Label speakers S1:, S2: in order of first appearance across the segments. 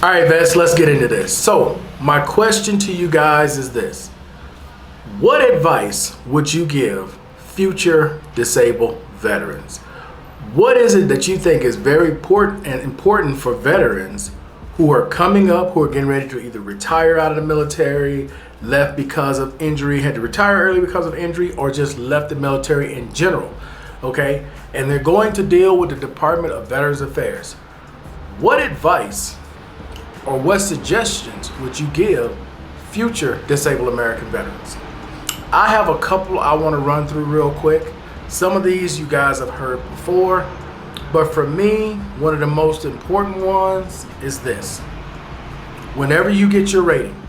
S1: All right, vets, let's get into this. So my question to you guys is this. What advice would you give future disabled veterans? What is it that you think is very important for veterans who are coming up, who are getting ready to either retire out of the military, left because of injury, had to retire early because of injury, or just left the military in general, okay? And they're going to deal with the Department of Veterans Affairs. What advice or what suggestions would you give future disabled American veterans? I have a couple I want to run through real quick. Some of these you guys have heard before, but for me, one of the most important ones is this. Whenever you get your rating,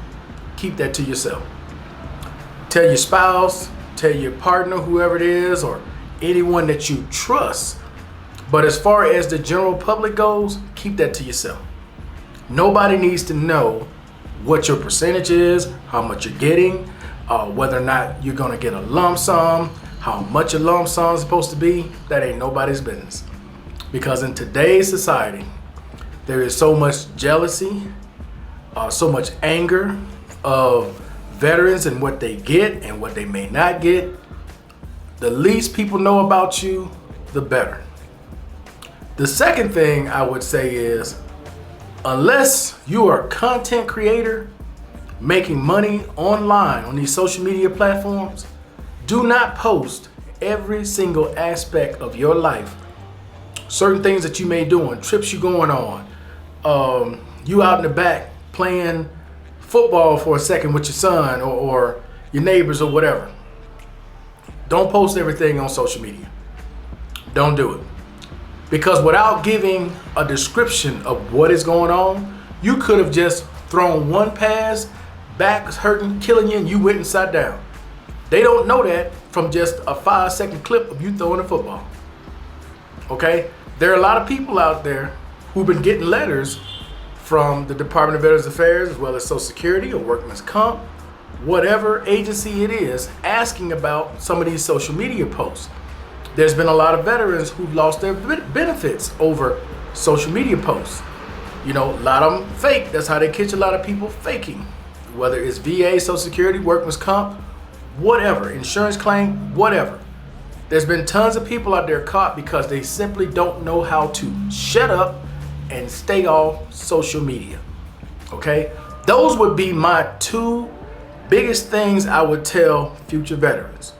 S1: keep that to yourself. Tell your spouse, tell your partner, whoever it is, or anyone that you trust. But as far as the general public goes, keep that to yourself. Nobody needs to know what your percentage is, how much you're getting, whether or not you're gonna get a lump sum, how much a lump sum is supposed to be. That ain't nobody's business. Because in today's society, there is so much jealousy, so much anger of veterans and what they get and what they may not get. The least people know about you, the better. The second thing I would say is, unless you are a content creator making money online on these social media platforms, do not post every single aspect of your life. Certain things that you may do on trips you're going on, you out in the back playing football for a second with your son or your neighbors or whatever. Don't post everything on social media. Don't do it. Because without giving a description of what is going on, you could have just thrown one pass, back was hurting, killing you, and you went and sat down. They don't know that from just a 5-second clip of you throwing a football. Okay? There are a lot of people out there who've been getting letters from the Department of Veterans Affairs, as well as Social Security or Workman's Comp, whatever agency it is, asking about some of these social media posts. There's been a lot of veterans who've lost their benefits over social media posts. You know, a lot of them fake. That's how they catch a lot of people faking. Whether it's VA, Social Security, Workman's Comp, whatever, insurance claim, whatever. There's been tons of people out there caught because they simply don't know how to shut up and stay off social media. Okay? Those would be my two biggest things I would tell future veterans.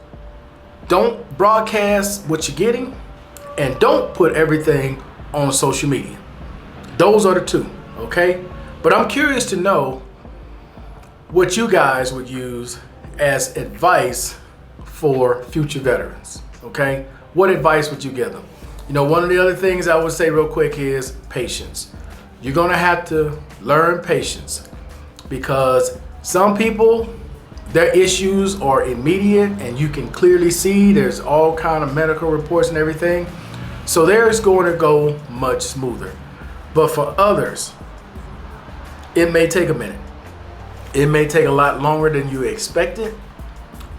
S1: Don't broadcast what you're getting, and don't put everything on social media. Those are the two, okay? But I'm curious to know what you guys would use as advice for future veterans, okay? What advice would you give them? You know, one of the other things I would say real quick is patience. You're gonna have to learn patience because some people, their issues are immediate and you can clearly see there's all kind of medical reports and everything. So theirs going to go much smoother. But for others, it may take a minute. It may take a lot longer than you expected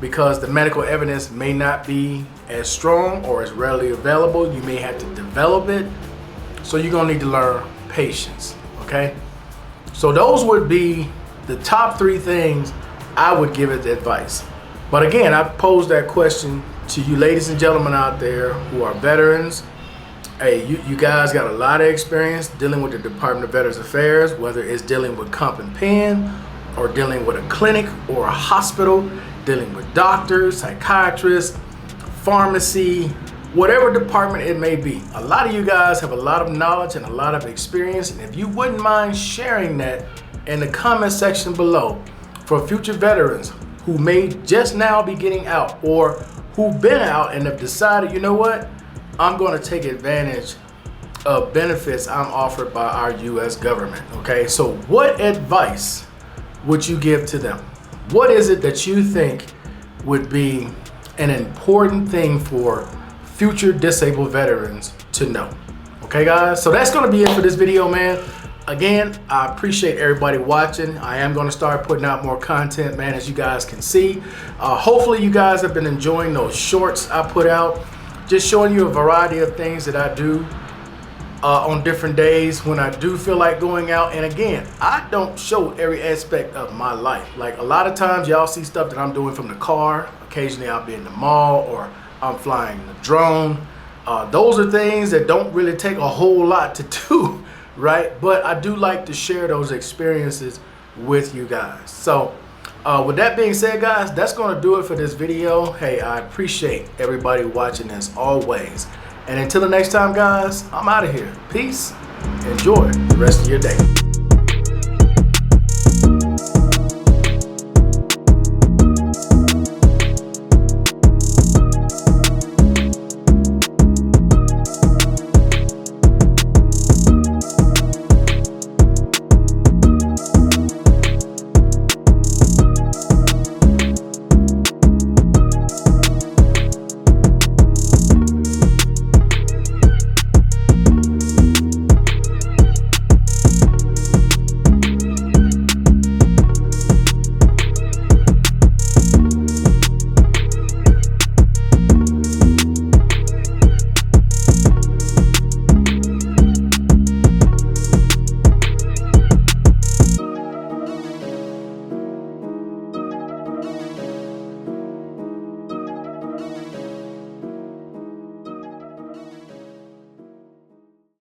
S1: because the medical evidence may not be as strong or as readily available. You may have to develop it. So you're going to need to learn patience, okay? So those would be the top 3 things I would give it advice. But again, I posed that question to you ladies and gentlemen out there who are veterans. Hey, you guys got a lot of experience dealing with the Department of Veterans Affairs, whether it's dealing with comp and pen, or dealing with a clinic or a hospital, dealing with doctors, psychiatrists, pharmacy, whatever department it may be. A lot of you guys have a lot of knowledge and a lot of experience, and if you wouldn't mind sharing that in the comment section below, for future veterans who may just now be getting out or who've been out and have decided, you know what, I'm going to take advantage of benefits I'm offered by our U.S. government, okay? So what advice would you give to them? What is it that you think would be an important thing for future disabled veterans to know? Okay, guys? So that's going to be it for this video, man. Again, I appreciate everybody watching. I am going to start putting out more content, man, as you guys can see. Hopefully you guys have been enjoying those shorts I put out, just showing you a variety of things that I do on different days when I do feel like going out. And again, I don't show every aspect of my life. Like a lot of times y'all see stuff that I'm doing from the car. Occasionally I'll be in the mall or I'm flying the drone. Those are things that don't really take a whole lot to do, right? But I do like to share those experiences with you guys. So with that being said, guys, that's going to do it for this video. Hey, I appreciate everybody watching as always. And until the next time, guys, I'm out of here. Peace. Enjoy the rest of your day.